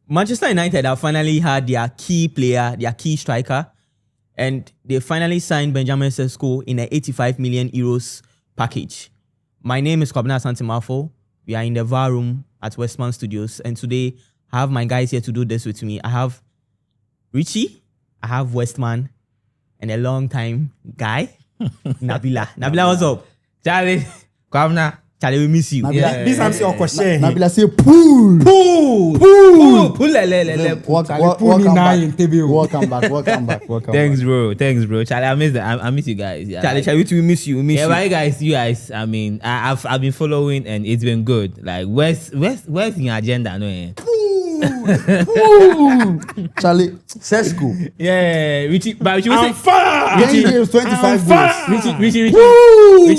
Manchester United have finally had their key player, their key striker, and they finally signed Benjamin Šeško in an 85 million euros package. My name is Kwabena Santimafo. We are in the VAR room at Westman Studios, and today I have my guys here to do this with me. I have Richie, I have Westman, and a long time guy, Nabila. Nabila, what's up? Charlie, Kwabena. Charlie, we miss you. Nabila, This answer your question. Nabila say pull. Welcome back. Thanks, bro. Charlie, I miss you guys. Yeah, Charlie, we miss you. We miss yeah, you. but you guys. I mean, I've been following and it's been good. Like, where's your agenda? No. Charlie, Šeško. Yeah, Richie. But Richie, I'm fire. Richie games 25 goals. Richie,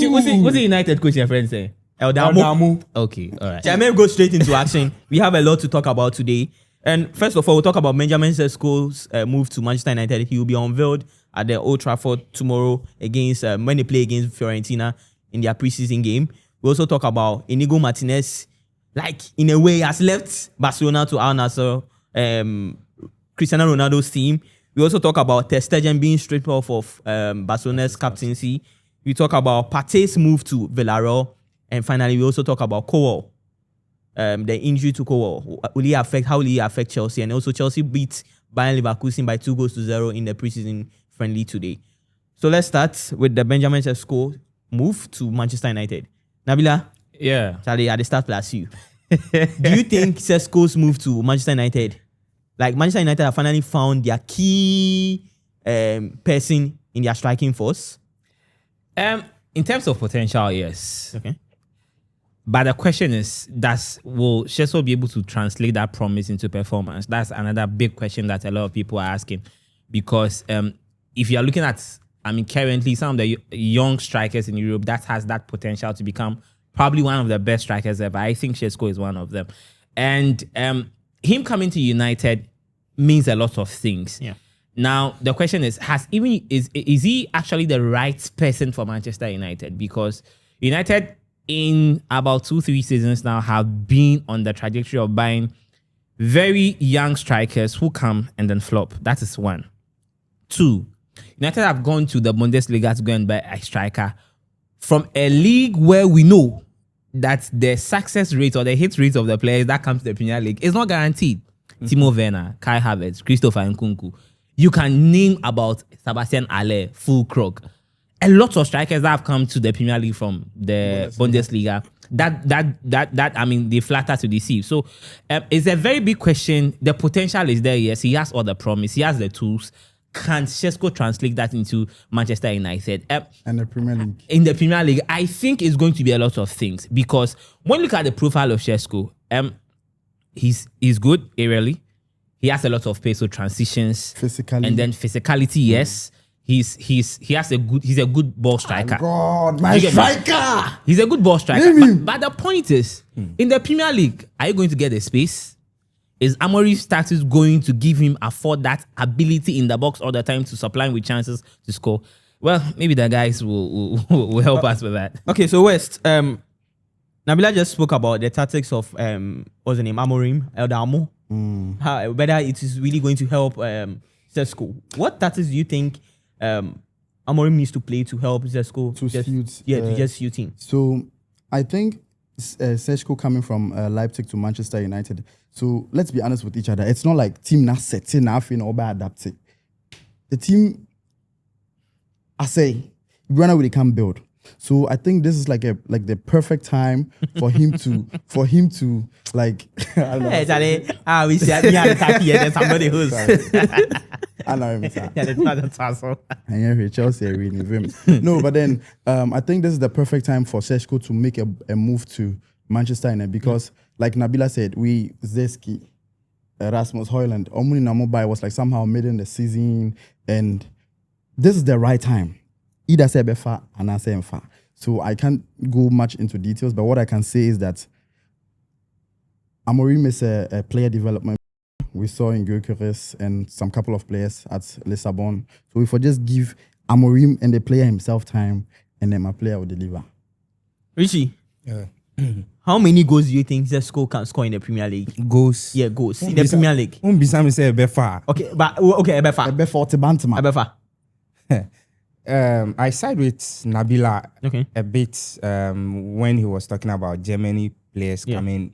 what's the United coach your friend say? Eldamu. Okay, all right. Let me go straight into action. We have a lot to talk about today. And first of all, we'll talk about Benjamin Šeško's move to Manchester United. He will be unveiled at the Old Trafford tomorrow against when they play against Fiorentina in their preseason game. We'll also talk about Iñigo Martínez. Like, in a way, has left Barcelona to Al Nassr, Cristiano Ronaldo's team. We also talk about Ter Stegen being stripped off of Barcelona's captaincy. We talk about Partey's move to Villarreal. And finally, we also talk about Cowell, the injury to Cowell. How will he affect Chelsea? And also, Chelsea beat Bayern Leverkusen by 2-0 in the preseason friendly today. So let's start with the Benjamin Šeško move to Manchester United. Nabila? Yeah. Charlie, at the start plus you. Do you think Šeško's move to Manchester United, like Manchester United have finally found their key person in their striking force? In terms of potential, yes. Okay. But the question is, will Šeško be able to translate that promise into performance? That's another big question that a lot of people are asking. Because if you're looking at, currently some of the young strikers in Europe that has that potential to become probably one of the best strikers ever. I think Šeško is one of them. And him coming to United means a lot of things. Yeah. Now, the question is, is he actually the right person for Manchester United? Because United, in about 2-3 seasons now, have been on the trajectory of buying very young strikers who come and then flop. That is one. 2, United have gone to the Bundesliga to go and buy a striker from a league where we know that the success rate or the hit rate of the players that come to the Premier League is not guaranteed. Timo Werner, Kai Havertz, Christopher Nkunku. You can name about Sebastian Haller, Fulkrug. A lot of strikers that have come to the Premier League from the Bundesliga that they flatter to deceive. So it's a very big question. The potential is there, yes. He has all the promise. He has the tools. Can Šeško translate that into Manchester United? And the Premier League. In the Premier League, I think it's going to be a lot of things. Because when you look at the profile of Šeško, he's good aerially. He has a lot of pace, so transitions. Physically. And then physicality, yes. He's a good ball striker. God, my striker! He's a good ball striker. But the point is, in the Premier League, are you going to get the space? Is Amorim's status going to afford that ability in the box all the time to supply him with chances to score? Well, maybe the guys will help us with that. Okay, so West, Nabila just spoke about the tactics of what's the name, Amorim, Eldamu. Whether it is really going to help Šeško. What tactics do you think Amorim needs to play to help Šeško to just suit him? So I think Šeško coming from Leipzig to Manchester United. So let's be honest with each other. It's not like team na set nothing or by adapting. The team, I say, Brunner really can build. So I think this is like the perfect time for him to like. I don't know. Hey, Charlie, we see me at the here. There's somebody who's. I know him, sir. Yeah, that's awesome. And yeah, Chelsea really no, but then I think this is the perfect time for Šeško to make a move to Manchester United because, like Nabila said, Zeski, Rasmus Højlund, Omuni Namobai was like somehow mid in the season, and this is the right time. Either say Befa and I say Mfa. So I can't go much into details, but what I can say is that Amorim is a player development. We saw in Gyökeres and some couple of players at Lisbon. So if I just give Amorim and the player himself time, and then my player will deliver. Richie, How many goals do you think Šeško can score in the Premier League? Goals. Yeah, goals in the Premier League. Bisa say Befa. Okay, but okay, Ebefa. Ebe 40 Bantama. Ebefa. I side with Nabila Okay. a bit when he was talking about Germany players coming,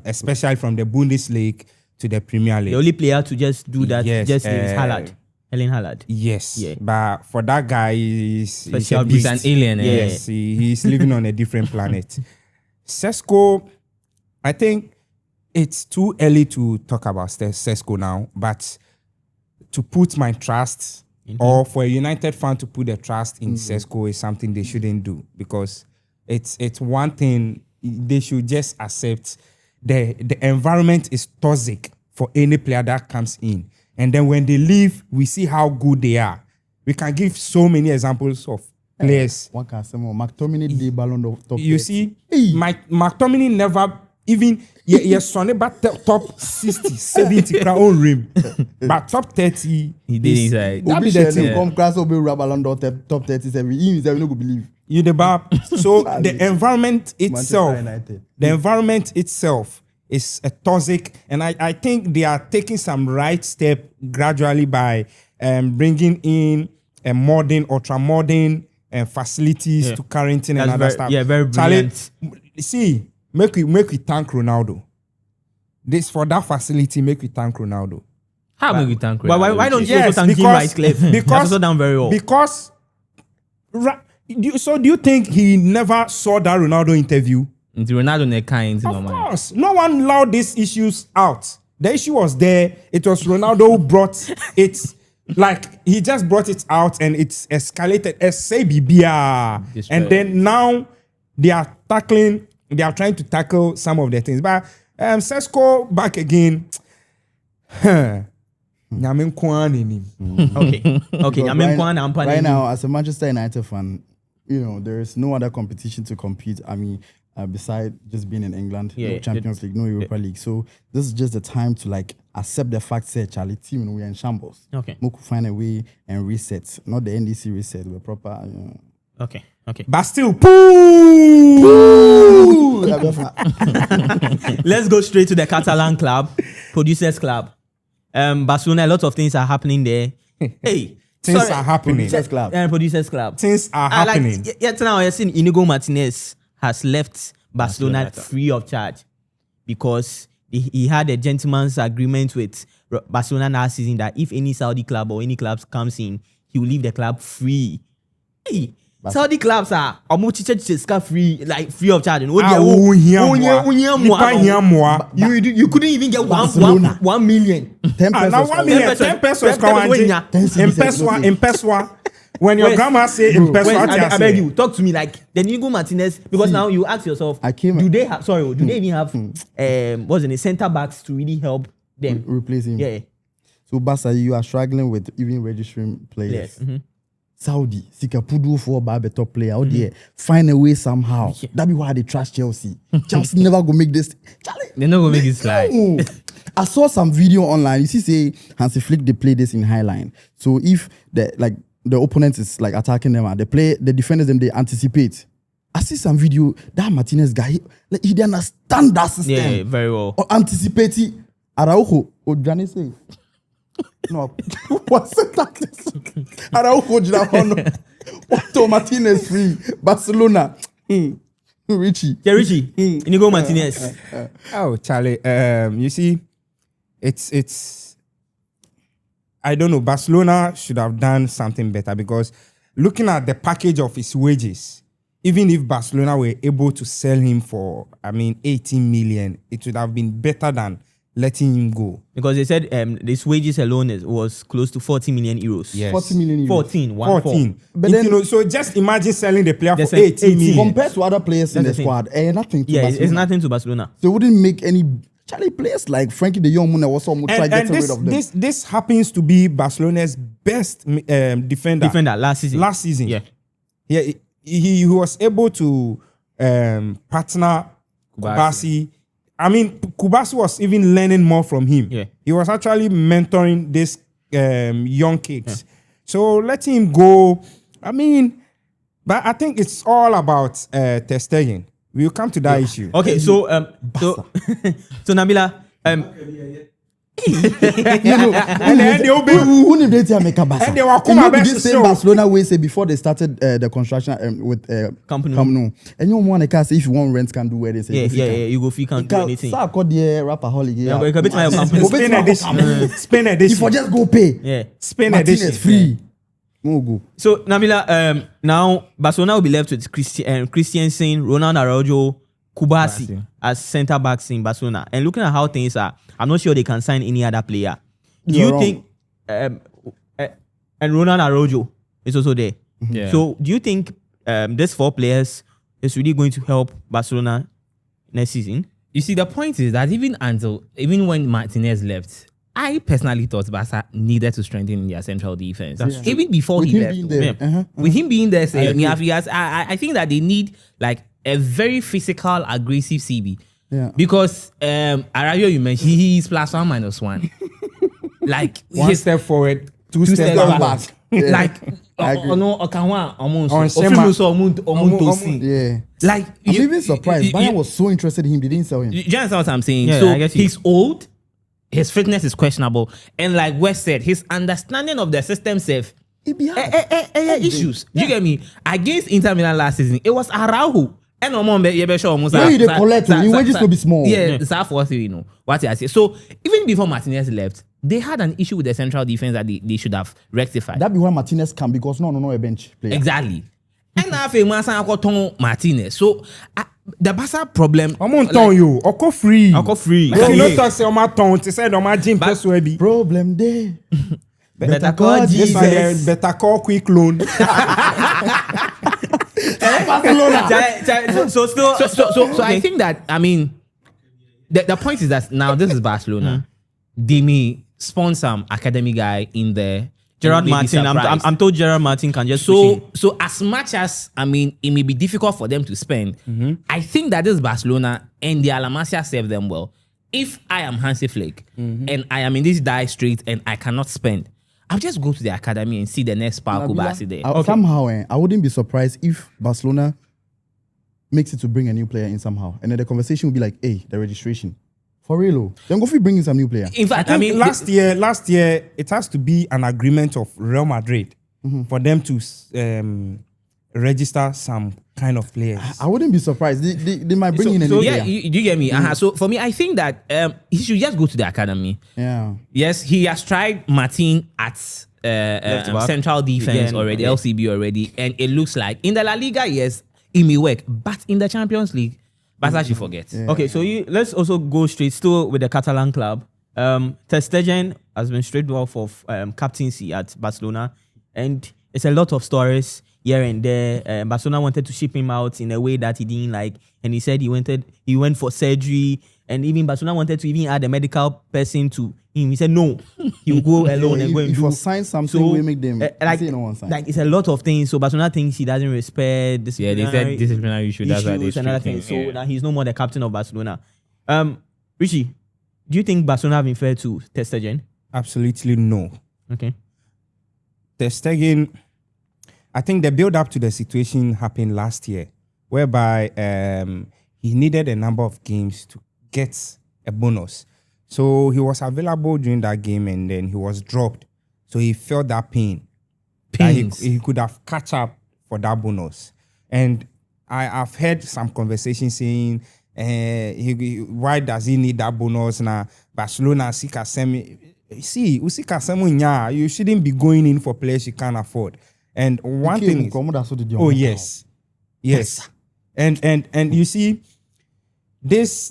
especially from the Bundesliga to the Premier League. The only player to just do that Yes, is Haaland. Erling Haaland. Yes, Yeah. but for that guy, he's a Special beast. He's an alien. Yeah. Yes, he's living on a different planet. Šeško, I think it's too early to talk about Šeško now, but to put my trust or for a United fan to put their trust in Šeško is something they shouldn't do, because it's one thing they should just accept. The environment is toxic for any player that comes in. And then when they leave, we see how good they are. We can give so many examples of players. One can say more. McTominay the Ballon d'Or top. You 30. see, McTominay never even son about top 60, 70 crown own rim. But top 30, He did inside. That be Obi the share thing. them come class Obi Ballon d'Or top 37. He himself no go believe. You the bar. So the environment Manchester itself, United. the environment itself is a toxic, and I think they are taking some right step gradually by bringing in a modern, ultra modern facilities to quarantine and That's other very- stuff. yeah, very Charlie, brilliant. see, make we thank Ronaldo. This for that facility, make we thank Ronaldo. How make we thank But why don't you Yes, also thank him, because- Cliff? He has because- also done very well. Because, so do you think he never saw that Ronaldo interview? Into Ronaldo ne kind Of course, no one allowed these issues out. The issue was there. It was Ronaldo who brought it. Like he just brought it out, and it's escalated. SABBR. And then now they are tackling. They are trying to tackle some of the things. But Šeško back again. Nyame nkwa ni. Okay. Because I mean, right now, as a Manchester United fan, you know, there is no other competition to compete. I mean, besides just being in England, Yeah, no Champions League, no Europa League. So this is just the time to like accept the fact that Charlie team we are in shambles. Okay. We could find a way and reset, not the NDC reset. We're proper. You know. Okay. But still, poo. Let's go straight to the Catalan club, Producers Club. Barcelona, a lot of things are happening there. Hey, Things sorry. are happening. Producers Club. Producers Club. Things are happening. Yet now I seen Iñigo Martínez has left Barcelona free of charge because he had a gentleman's agreement with Barcelona last season that if any Saudi club or any clubs comes in, he will leave the club free. Hey, Saudi clubs are free, like free of charge. You couldn't even get Barcelona. 1 million. 10 Now pesos. 1 million, 10 pesos. Impeswa. When your grandma say impeswa, I beg you, talk to me like the Iñigo Martínez, because now you ask yourself, do they even have what's in the center backs to really help them Replace him. Yeah. So Barca, you are struggling with even registering players. Yes. Mm-hmm. Saudi, Sikapudu for a top player out there. Find a way somehow. Yeah. That be why they trash Chelsea. Chelsea never go make this. Charlie, They're not gonna make it slide. no. I saw some video online. You see, say Hansi Flick they play this in Highline. So if the opponent is like attacking them, the defenders them they anticipate. I see some video that Martinez guy he didn't understand that system. Yeah, very well. Or anticipate Araujo. What Johnny say? No, what's that? Araujo Jirahono. Otto Martinez free. Barcelona. Richie. Yeah, Richie. Iñigo Martínez. Oh, Charlie. You see, it's. I don't know. Barcelona should have done something better, because looking at the package of his wages, even if Barcelona were able to sell him for, 18 million, it would have been better than letting him go. Because they said this wages alone was close to 40 million euros. Yes. 40 million euros. 14. But then, so just imagine selling the player That's for like 18 million. compared to other players in the That's the thing. squad, nothing to Yeah, Barcelona. it's nothing to Barcelona. So it wouldn't make any Charlie players like Frankie de Jong Muna was almost try And getting rid of them. this happens to be Barcelona's best defender. Last season. Yeah. Yeah, he was able to partner Kubasi. Kubasi was even learning more from him. Yeah. He was actually mentoring these young kids. Yeah. So letting him go, but I think it's all about Ter Stegen, We'll come to that issue. Okay, so so Nabila, And then they'll be. Who need to make a Barca? And they were You know come this same Barcelona way say before they started the construction with Camp Nou. And you want to say if you want rent can do where they say yeah, you go free, can't do anything. So I call the rapper holiday. Yeah, but you can bet my company. Spain edition. Spain edition. If I just go pay, Yeah. Spain Martínez edition. free. No go. So Nabila, now Barcelona will be left with Christiansen, Ronald Araujo, Kubasi as centre backs in Barcelona. And looking at how things are, I'm not sure they can sign any other player. Do You're you wrong. think? And Ronald Araujo is also there. Yeah. So do you think these 4 players is really going to help Barcelona next season? You see, the point is that even when Martinez left, I personally thought Barca needed to strengthen their central defense. Even before With he him left. being there. Yeah. With him being there, agree. I think that they need like a very physical, aggressive CB. Yeah. Because Araujo, you mentioned, he's +1 -1. Like One his step forward, two steps steps back. back. Yeah. like I agree. almost Shema. Yeah. like I'm even surprised. Bayern was so interested in him, they didn't sell him. you understand what I'm saying? Yeah, So I get you. he's old, his fitness is questionable, and like West said, his understanding of the system safe It be hard. issues. Do you get me? Against Inter Milan last season, it was Araujo. And Where you dey collect, your wages will be small. Yeah, Yeah. it's half worth it, you know. What I say. So even before Martinez left, they had an issue with the central defense that they should have rectified. That be why Martinez come because no a bench player. Exactly. And now famous Martinez. So the Barca problem. I'm on ton you. Oko free. I'll go free. If you don't talk say on my tongue, to say on my gym plus ready. Problem there. Better call This Jesus. one there, better call quick loan. So still, So I think that, I mean, the point is that now this is Barcelona. They may sponsor some academy guy in there. Gerard Maybe Martin. surprise. I'm told Gerard Martin can just push in. So as much as, I mean, it may be difficult for them to spend, I think that this Barcelona and the La Masia serve them well. If I am Hansi Flick and I am in this dire street and I cannot spend, I'll just go to the academy and see the next Paco Barsi there. Somehow, I wouldn't be surprised if Barcelona makes it to bring a new player in somehow. And then the conversation would be like, hey, the registration. For real. Then go bring in some new player. In fact, I mean, last year, it has to be an agreement of Real Madrid for them to register some kind of players. I wouldn't be surprised. They might bring in a new yeah, player. you get me? So for me, I think that he should just go to the academy. Yeah. Yes, he has tried Martin at back. central defense Again, already, yeah. LCB already, and it looks like in the La Liga, yes, it may work, but in the Champions League, Barca should forget. Yeah. Okay, so let's also go straight still with the Catalan club. Ter Stegen has been stripped off of captaincy at Barcelona, and it's a lot of stories here and there. Barcelona wanted to ship him out in a way that he didn't like, and he said he went for surgery, and even Barcelona wanted to even add a medical person to him. He said no, he'll go alone and go and if do. you sign something, we make them like say no one sign. it's a lot of things. So Barcelona thinks he doesn't respect this. Yeah, they said disciplinary issue. That's why they issues and other stripped things. him. So Yeah. now he's no more the captain of Barcelona. Richie, do you think Barcelona have been fair to Ter Stegen? Absolutely no. Okay. Ter Stegen, I think the build up to the situation happened last year, whereby he needed a number of games to get a bonus. So he was available during that game and then he was dropped. So he felt that pain. That he could have catch up for that bonus. And I've heard some conversation saying, why does he need that bonus now? Barcelona, you shouldn't be going in for players you can't afford. And one thing is, oh yes, and you see, this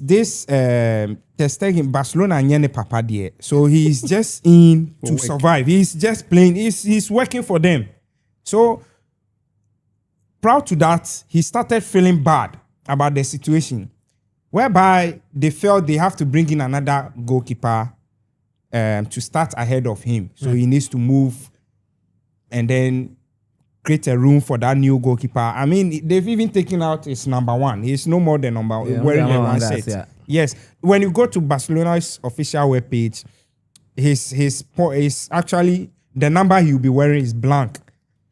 Ter Stegen, Barcelona nyene papa there, so he's just in to survive. He's just playing. He's working for them. So proud to that, he started feeling bad about the situation, whereby they felt they have to bring in another goalkeeper to start ahead of him. So he needs to move and then create a room for that new goalkeeper. I mean, they've even taken out his number one. He's no more than number one, wearing the one set. Yeah. Yes. When you go to Barcelona's official webpage, his actually, the number he'll be wearing is blank.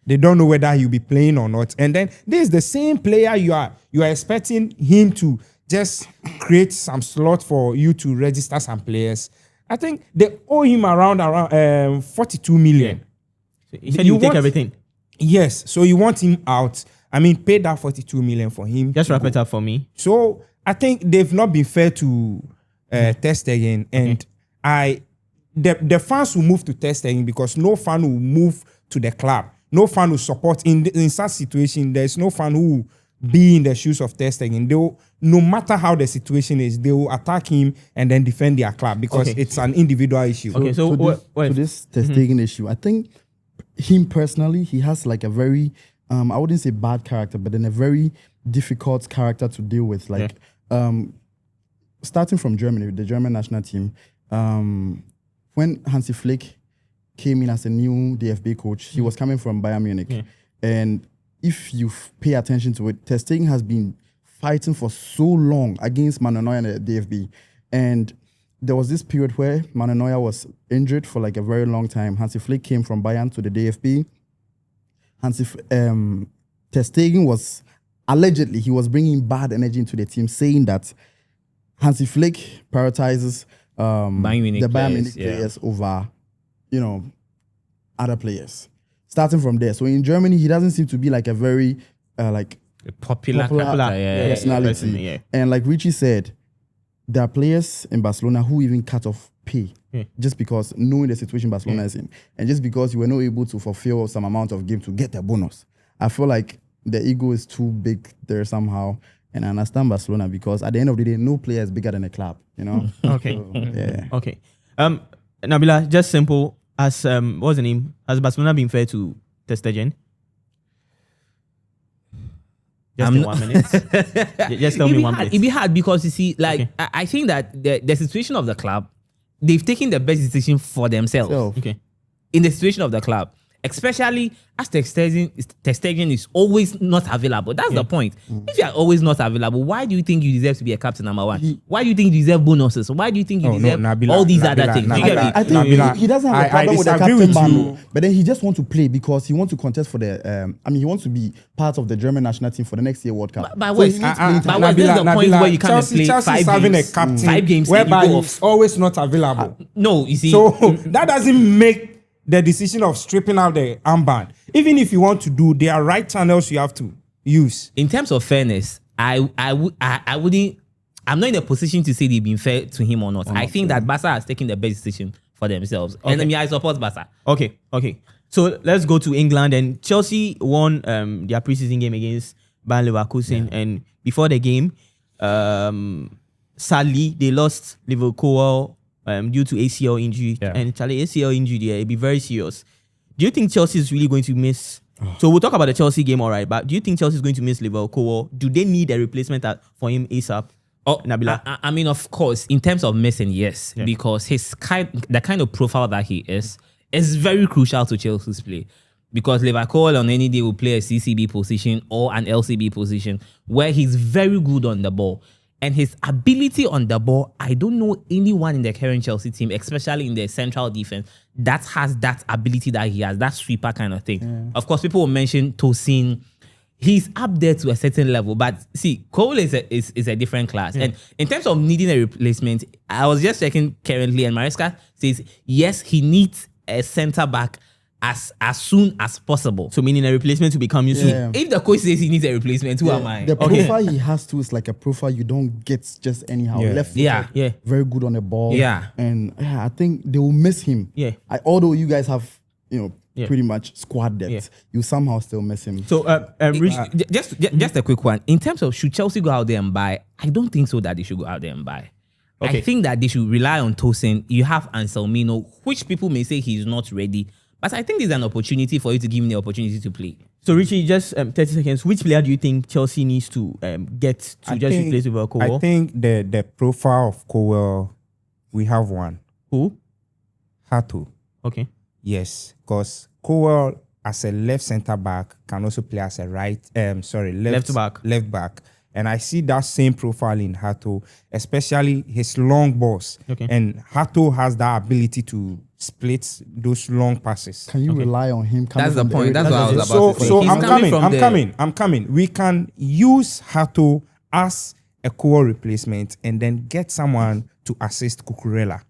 They don't know whether he'll be playing or not. And then this is the same player you are expecting him to just create some slot for you to register some players. I think they owe him around 42 million. So he said you take everything. Yes. So you want him out. I mean, pay that 42 million for him. Just wrap it up for me. So I think they've not been fair to Ter Stegen. And the fans will move to Ter Stegen because no fan will move to the club. No fan will support. In such situation, there's no fan who will be in the shoes of Ter Stegen. No matter how the situation is, they will attack him and then defend their club because it's an individual issue. Okay, so this Ter Stegen issue, I think him personally, he has like a very, I wouldn't say bad character, but then a very difficult character to deal with. Like, starting from Germany, the German national team, when Hansi Flick came in as a new DFB coach, he was coming from Bayern Munich. Yeah. And if you pay attention to it, Ter Stegen has been fighting for so long against Manuel Neuer in the DFB. And there was this period where Manuel Neuer was injured for like a very long time. Hansi Flick came from Bayern to the DFB. Ter Stegen was, allegedly, he was bringing bad energy into the team, saying that Hansi Flick prioritizes the Bayern Munich players over, other players. Starting from there. So in Germany, he doesn't seem to be like a very, a popular personality. Yeah. And like Richie said, there are players in Barcelona who even cut off pay just because knowing the situation Barcelona is in, and just because you were not able to fulfill some amount of game to get a bonus. I feel like the ego is too big there somehow, and I understand Barcelona because at the end of the day, no player is bigger than a club. Okay. So, Okay. Nabila, just simple. As what's the name? Has Barcelona been fair to Ter Stegen? Just in 1 minute. Just tell me 1 minute. It'd be hard because you see, like, I think that the situation of the club, they've taken the best decision for themselves. Okay. In the situation of the club, especially as Ter Stegen is always not available. That's the point. If you are always not available, why do you think you deserve to be a captain number one? Why do you think you deserve bonuses? Why do you think you deserve all these other things? I think he doesn't have a problem with the captain ban, but then he just wants to play because he wants to contest for the. he wants to be part of the German national team for the next year World Cup. But this is the point where you can't play Chelsea's 5 games whereby he's always not available. No, you see, so that doesn't make the decision of stripping out the armband. Even if you want to do, there are right channels you have to use. In terms of fairness, I wouldn't. I'm not in a position to say they've been fair to him or not. I think that Barca has taken the best decision for themselves. And I support Barca. Okay. So let's go to England. And Chelsea won their preseason game against Bayer Leverkusen. And before the game, sadly, they lost Liverpool due to ACL injury. And Charlie, ACL injury, it'd be very serious. Do you think Chelsea is really going to miss? So we'll talk about the Chelsea game, all right. But do you think Chelsea is going to miss Liverpool? Do they need a replacement for him ASAP? Oh, Nabila. I mean, of course, in terms of missing, yes, because the kind of profile that he is very crucial to Chelsea's play. Because Liverpool on any day will play a CCB position or an LCB position where he's very good on the ball. And his ability on the ball, I don't know anyone in the current Chelsea team, especially in the central defense, that has that ability that he has, that sweeper kind of thing. Yeah. Of course, people will mention Tosin. He's up there to a certain level. But see, Cole is a different class. And in terms of needing a replacement, I was just checking currently, and Maresca says, yes, he needs a centre-back as soon as possible. So meaning a replacement to become useful. Yeah. If the coach says he needs a replacement, who am I? The profile he has to is like a profile you don't get just anyhow. Left foot, very good on the ball. Yeah. And I think they will miss him. Yeah. Although you guys have, pretty much squad depth, you somehow still miss him. So just a quick one. In terms of should Chelsea go out there and buy, I don't think so that they should go out there and buy. I think that they should rely on Tosin. You have Anselmino, which people may say he's not ready. But I think there's an opportunity for you to give him the opportunity to play. So, Richie, just 30 seconds. Which player do you think Chelsea needs to get to replace with Cowell? I think the profile of Cowell, we have one. Who? Hato. Okay. Yes, because Cowell as a left centre back can also play as a left back. And I see that same profile in Hato, especially his long balls. Okay. And Hato has that ability to split those long passes. Can you rely on him? That's the point. That's what I was So, about to say. so He's I'm coming. We can use Hato as a core replacement and then get someone to assist Cucurella.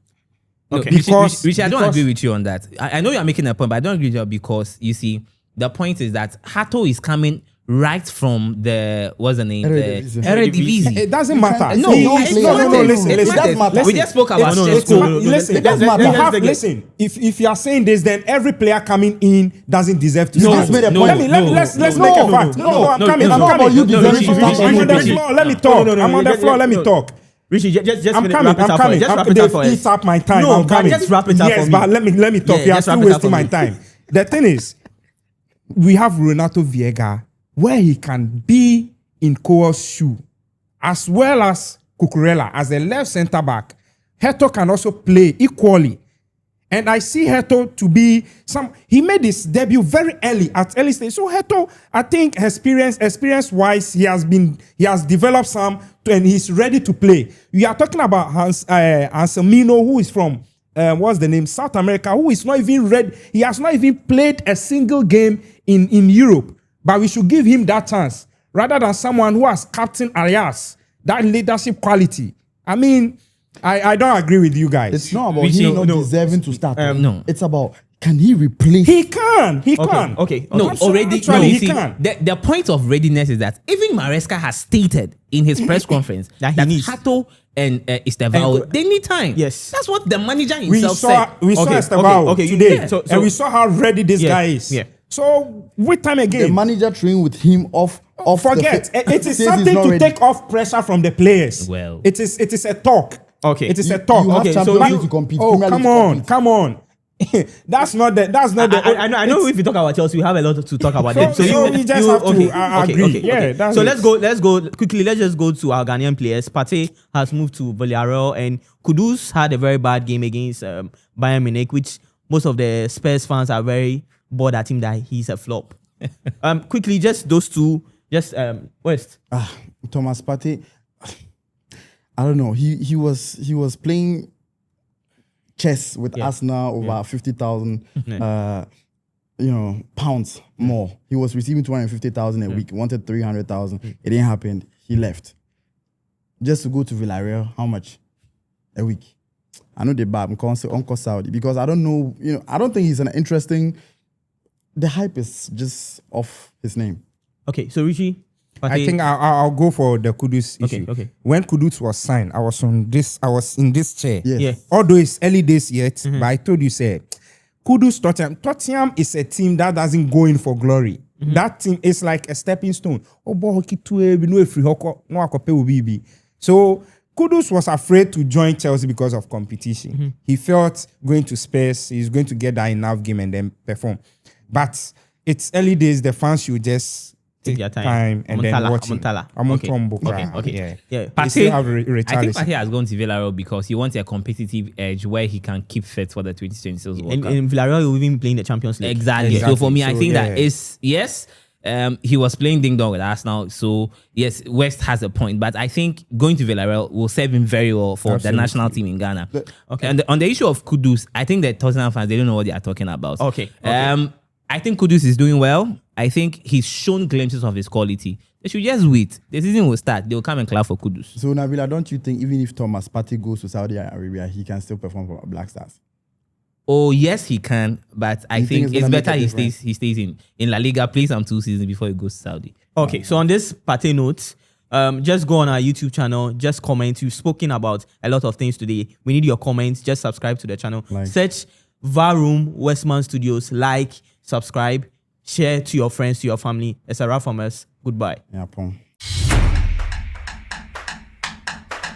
Okay. Because Richie, I don't agree with you on that. I know you're making a point, but I don't agree with you because you see, the point is that Hato is coming right from the what's the name? Eredivisie. The Eredivisie. It doesn't matter. No, listen. It does matter. We just spoke about Listen, It does matter. Listen, if you are saying this, then every player coming in doesn't deserve to just made a point. Let's make a fact. I'm coming. Let me talk. I'm on the floor. Let me talk. Richie, just I'm wrap it up for us. Just wrap it up for us. Eat up my time. No, I'm but coming. just wrap it up yes, for me. but let me talk. Yeah, You are just still wrap it up wasting for my me. time. The thing is, we have Renato Viega, where he can be in Cole's shoe, as well as Cucurella as a left centre back. Heto can also play equally. And I see Heto to be he made his debut very early at early stage. So Heto, I think experience-wise, he has developed some and he's ready to play. We are talking about Anselmino, who is from what's the name? South America, who is not even ready. He has not even played a single game in Europe. But we should give him that chance rather than someone who has Captain Arias, that leadership quality. I mean, I don't agree with you guys. It's not about him not deserving to start. No. It's about, can he replace? He can. Okay. No, already. Actually, No, he you see, can. the point of readiness is that even Maresca has stated in his press conference That that he needs. Hato and Estevao, they need time. Yes. That's what the manager We himself saw said. Estevao okay, today, yeah. So- and we saw how ready this guy is. Yeah. So with time The again, manager train with him off. forget the it is says he's something not to ready. take off pressure from the players. Well. it is a talk. Okay. It is You- a talk. you have Okay, so Champions you- League to compete. Oh, Premier League come to on. That's not the. I know if you talk about Chelsea, we have a lot to talk about them. So we just have to agree. Yeah, that's so it. let's go quickly. Let's just go to our Ghanaian players. Partey has moved to Villarreal, and Kudus had a very bad game against Bayern Munich, which most of the Spurs fans are very bored at him that he's a flop. Quickly, just those two. Just West. Thomas Partey, I don't know. He was playing chess with Arsenal over 50,000 pounds more. He was receiving 250,000 a week, wanted 300,000. It didn't happen. He left. Just to go to Villarreal, how much? A week. I know the bad Uncle Saudi because I don't know, I don't think he's an interesting. The hype is just off his name. Okay, so Richie. I think I'll go for the Kudus issue. Okay. When Kudus was signed, I was in this chair. Yes. Yeah. Although it's early days yet, but I told you, Kudus Tottenham is a team that doesn't go in for glory. That team is like a stepping stone. So Kudus was afraid to join Chelsea because of competition. He felt going to Spurs, he's going to get that enough game and then perform. But it's early days, the fans should just take your time and then watch it. Okay. Yeah. Yeah. They still have I think Richarlison. Partey has gone to Villarreal because he wants a competitive edge where he can keep fit for the 2026 World Cup. In Villarreal, he will even playing the Champions League. Exactly. So for me, I think that yeah. is yes. He was playing ding dong with Arsenal, so yes, West has a point. But I think going to Villarreal will serve him very well for the national team in Ghana. Okay. And on the issue of Kudus, I think that Tottenham fans, they don't know what they are talking about. Okay. I think Kudus is doing well. I think he's shown glimpses of his quality. They should just wait. The season will start. They will come and clap for Kudus. So Nabila, don't you think even if Thomas Partey goes to Saudi Arabia, he can still perform for Black Stars? Oh yes, he can, but I You think think it's it's gonna make better a he stays in La Liga, play some 2 seasons before he goes to Saudi. Okay, so on this Partey note, just go on our YouTube channel, just comment. You've spoken about a lot of things today. We need your comments. Just subscribe to the channel. Search VAR Room Westman Studios. Like, subscribe, share to your friends, to your family. It's a wrap from us. Goodbye. Yeah, Pong.